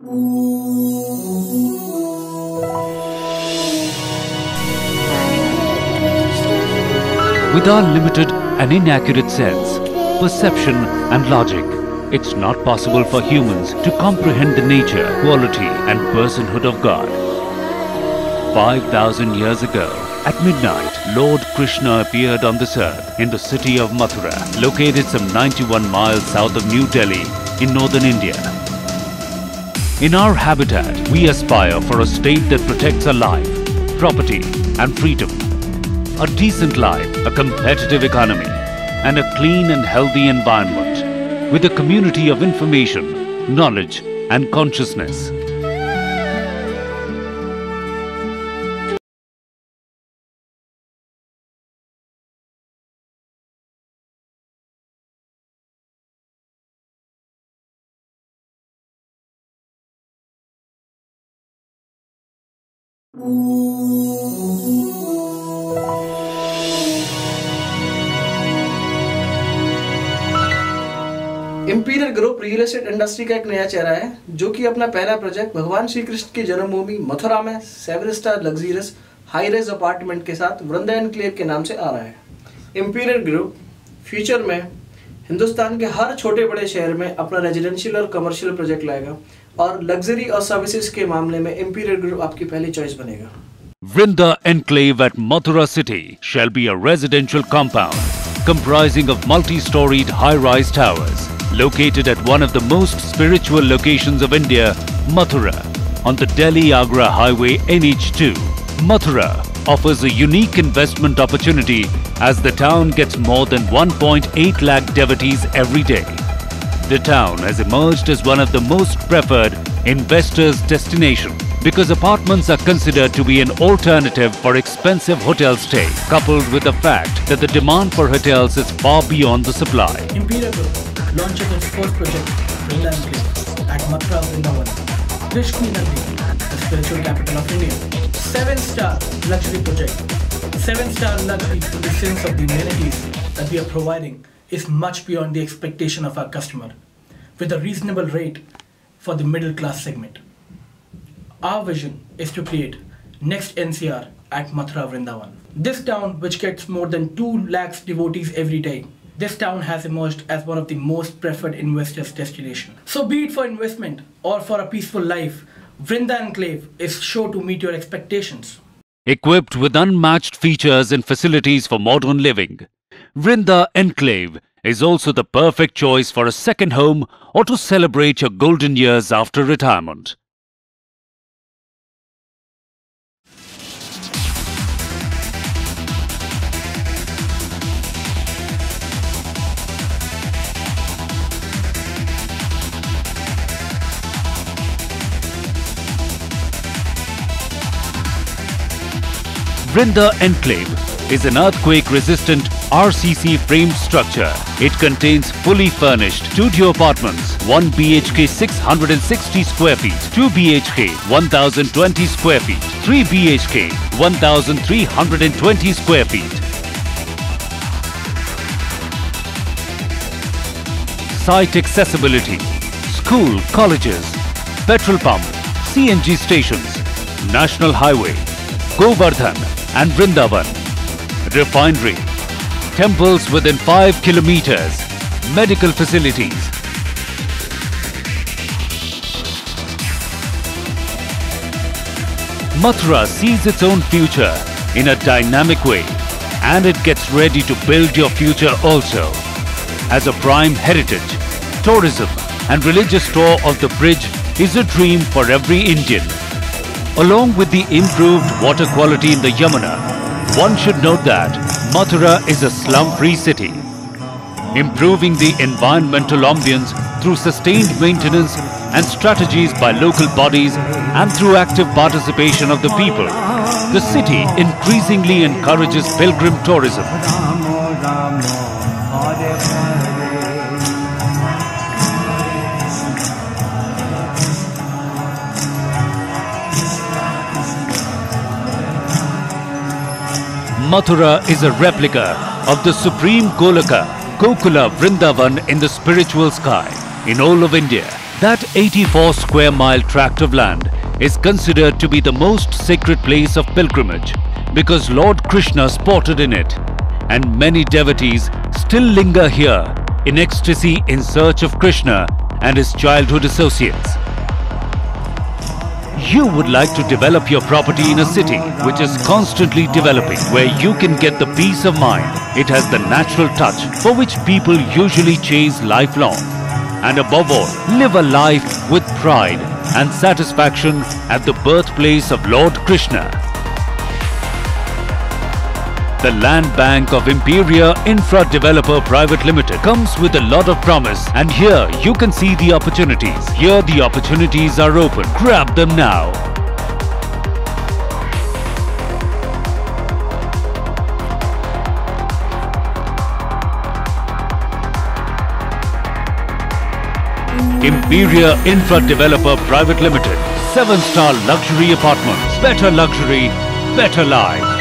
With our limited and inaccurate sense, perception and logic, it's not possible for humans to comprehend the nature, quality and personhood of God. 5,000 years ago, at midnight, Lord Krishna appeared on this earth in the city of Mathura, located some 91 miles south of New Delhi in northern India. In our habitat, we aspire for a state that protects our life, property and freedom. A decent life, a competitive economy, and a clean and healthy environment with a community of information, knowledge, and consciousness. Imperial group real estate industry का एक नया चेहरा है जो कि अपना पहला project भगवान श्री कृष्ण की जन्मभूमि मथुरा में 7 star luxurious high rise apartment के साथ वृंदा एनक्लेव के नाम से आ रहा है। इंपीरियल ग्रुप फ्यूचर में हिंदुस्तान के हर छोटे बड़े शहर में अपना रेजिडेंशियल और कमर्शियल प्रोजेक्ट लाएगा और लग्जरी और सर्विसेज के मामले में इंपीरियल ग्रुप आपकी पहली चॉइस बनेगा। Vrinda Enclave at Mathura city shall be a residential compound comprising of multi-storied high-rise towers located at one of the most spiritual locations of India, Mathura, on the Delhi-Agra Highway NH2. Mathura offers a unique investment opportunity as the town gets more than 1.8 lakh devotees every day. The town has emerged as one of the most preferred investors' destination because apartments are considered to be an alternative for expensive hotel stay, coupled with the fact that the demand for hotels is far beyond the supply. Imperial Group launches its first project, Vrinda Enclave, at Mathura Vrindavan, Krishna Nagari, the spiritual capital of India. 7-star luxury project. 7-star luxury in the sense of the amenities that we are providing is much beyond the expectation of our customer, with a reasonable rate for the middle class segment. Our vision is to create next NCR at Mathura Vrindavan. This town, which gets more than 2 lakhs devotees every day, this town has emerged as one of the most preferred investors' destination. So be it for investment or for a peaceful life, Vrinda Enclave is sure to meet your expectations. Equipped with unmatched features and facilities for modern living, Vrinda Enclave is also the perfect choice for a second home or to celebrate your golden years after retirement. Vrinda Enclave is an earthquake-resistant RCC framed structure. It contains fully furnished studio apartments, 1 BHK 660 square feet, 2 BHK 1020 square feet, 3 BHK 1320 square feet. Site accessibility, school, colleges, petrol pump, CNG stations, national highway, Govardhan and Vrindavan, refinery, temples within 5 kilometers, medical facilities. Mathura sees its own future in a dynamic way, and it gets ready to build your future also. As a prime heritage, tourism and religious tour of the bridge is a dream for every Indian. Along with the improved water quality in the Yamuna, one should note that Mathura is a slum-free city. Improving the environmental ambience through sustained maintenance and strategies by local bodies and through active participation of the people, the city increasingly encourages pilgrim tourism. Mathura is a replica of the supreme Golaka, Gokula Vrindavan in the spiritual sky. In all of India, That 84 square mile tract of land is considered to be the most sacred place of pilgrimage because Lord Krishna sported in it, and many devotees still linger here in ecstasy in search of Krishna and his childhood associates. You would like to develop your property in a city which is constantly developing, where you can get the peace of mind. It has the natural touch for which people usually chase lifelong. And above all, live a life with pride and satisfaction at the birthplace of Lord Krishna. The Land Bank of Imperia Infra Developer Private Limited comes with a lot of promise, and here you can see the opportunities. Here the opportunities are open. Grab them now. Imperia Infra Developer Private Limited. 7-star luxury apartments. Better luxury, better life.